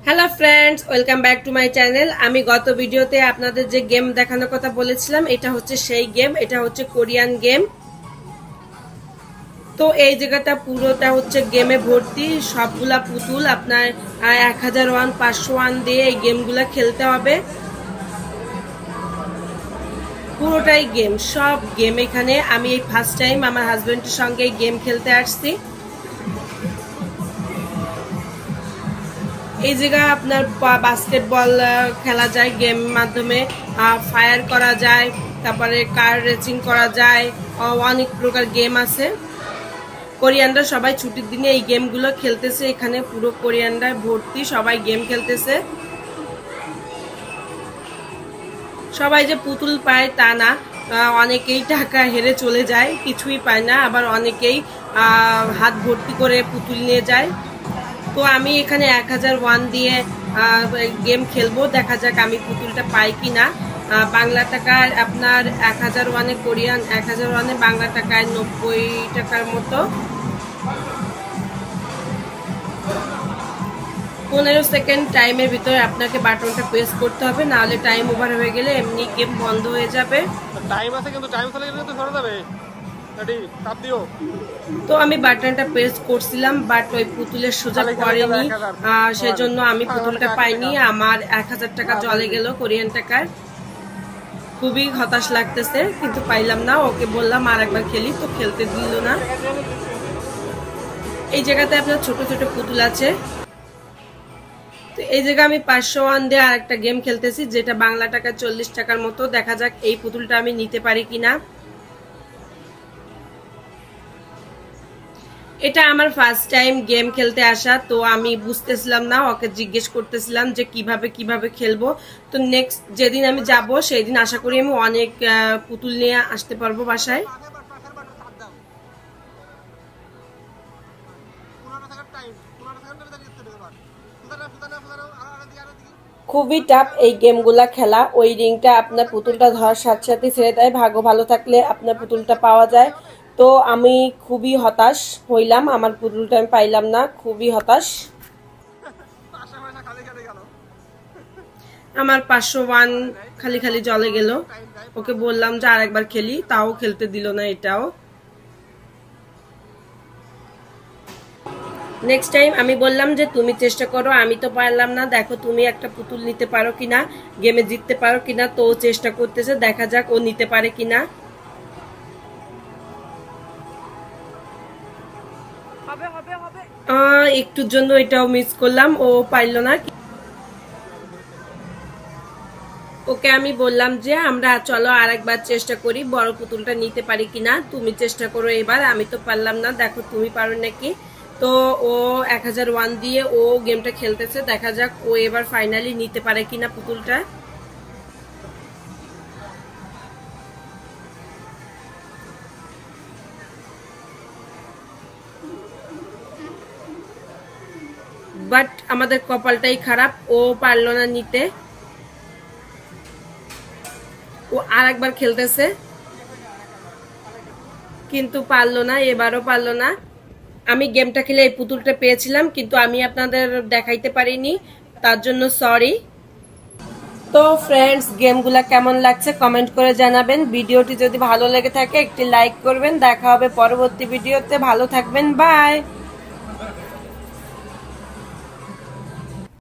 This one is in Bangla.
Hello friends, welcome back to my channel. আমি গত ভিডিওতে আপনাদের যে গেম দেখানোর কথা বলেছিলাম, এটা হচ্ছে সেই গেম। এটা হচ্ছে কোরিয়ান গেম। তো এই জায়গাটা পুরোটা হচ্ছে গেমে ভর্তি, সবগুলা পুতুল। আপনার 1000 ওয়ান 500 ওয়ান দিয়ে এই গেমগুলা খেলতে হবে। পুরোটাই গেম, সব গেম এখানে। আমি এই ফার্স্ট টাইম আমার হাজবেন্ডের সঙ্গে গেম খেলতে আসছি। এই জায়গায় আপনার বাস্কেটবল খেলা যায় গেম মাধ্যমে, ফায়ার করা যায়, তারপরে কার রেসিং করা যায়, অনেক প্রকার গেম আছে। কোরিয়ানরা সবাই ছুটির দিনে এই গেমগুলো খেলতেছে। এখানে পুরো কোরিয়ানরা ভর্তি, সবাই গেম খেলতেছে। সবাই যে পুতুল পায় তা না, অনেকেই টাকা হেরে চলে যায়, কিছুই পায় না। আবার অনেকেই হাত ভর্তি করে পুতুল নিয়ে যায়। তো আমি এখানে 1000 ওয়ান দিয়ে গেম খেলবো, দেখা যাক আমি পুতুলটা পাই কিনা। বাংলা টাকায় আপনার 1000 ওয়ানে কোরিয়ান 1000 ওয়ানে বাংলা টাকায় 90 টাকার মতো। 15 সেকেন্ড টাইমের ভিতরে আপনাকে বাটনটা প্রেস করতে হবে, নাহলে টাইম ওভার হয়ে গেলে এমনি গেম বন্ধ হয়ে যাবে। টাইম আছে কিন্তু টাইম চলে গেলে তো সরে যাবে। তো আমি বাটনটা প্রেস করছিলাম, বাট ওই পুতুলের সোজা পড়েনি, সেজন্য আমি পুতুলটা পাইনি। আমার 1000 টাকা চলে গেল কোরিয়ান টাকার। খুবই হতাশ লাগতেছে, কিন্তু পাইলাম না। ওকে বললাম আর একবার খেলি, তো খেলতে দিল না। এই জায়গাতে আপনার ছোট ছোট পুতুল আছে। তো এই জায়গায় আমি 500 ওয়ান দিয়ে আর একটা গেম খেলতেছি, যেটা বাংলা টাকা 40 টাকার মতো। দেখা যাক এই পুতুলটা আমি নিতে পারি কিনা। এটা আমার ফার্স্ট টাইম গেম খেলতে আসা, তো আমি বুঝতেছিলাম না। ওকে জিজ্ঞেস করতেছিলাম যে কিভাবে কিভাবে খেলবো। তো নেক্সট যেদিন আমি যাব সেই দিন আশা করি আমি অনেক পুতুল নিয়ে আসতে পারবো বাসায়। খুবই টাফ এই গেমগুলা খেলা। ওই রিংটা আপনার পুতুলটা ধরার সাথে সাথে ছেড়ে দেয়। ভাগ্য ভালো থাকলে আপনার পুতুলটা পাওয়া যায়। তো আমি খুবই হতাশ হইলাম, আমার পুতুলটা আমি পাইলাম না, খুবই হতাশ। আমার 500 ওয়ান খালি খালি জলে গেল। ওকে বললাম যে আরেকবার খেলি, তাও খেলতে দিল না। এটাও নেক্সট টাইম আমি বললাম যে তুমি চেষ্টা করো, আমি তো পারলাম না, দেখো তুমি একটা পুতুল নিতে পারো কিনা, গেমে জিততে পারো কিনা। তো ও চেষ্টা করতেছে, দেখা যাক ও নিতে পারে কিনা। একটুর জন্য এটাও মিস করলাম, ও পারল না। ওকে আমি বললাম যে আমরা চলো আরেকবার চেষ্টা করি, বড় পুতুলটা নিতে পারি কিনা। তুমি চেষ্টা করো এবার, আমি তো পারলাম না, দেখো তুমি পারো নাকি। তো ও 1000 ওয়ান দিয়ে ও গেমটা খেলতেছে, দেখা যাক ও এবার ফাইনালি নিতে পারে কিনা পুতুলটা। বাট আমাদের কপালটাই খারাপ, ও পারলো না নিতে। ও আরেকবার খেলতেছে, কিন্তু পারলো না, এবারও পারলো না। আমি গেমটা খেলে এই পুতুলটা পেয়েছিলাম, কিন্তু আমি আপনাদের দেখাইতে পারিনি, তার জন্য সরি। তো ফ্রেন্ডস, গেমগুলা কেমন লাগছে কমেন্ট করে জানাবেন। ভিডিওটি যদি ভালো লেগে থাকে একটি লাইক করবেন। দেখা হবে পরবর্তী ভিডিওতে। ভালো থাকবেন, বাই।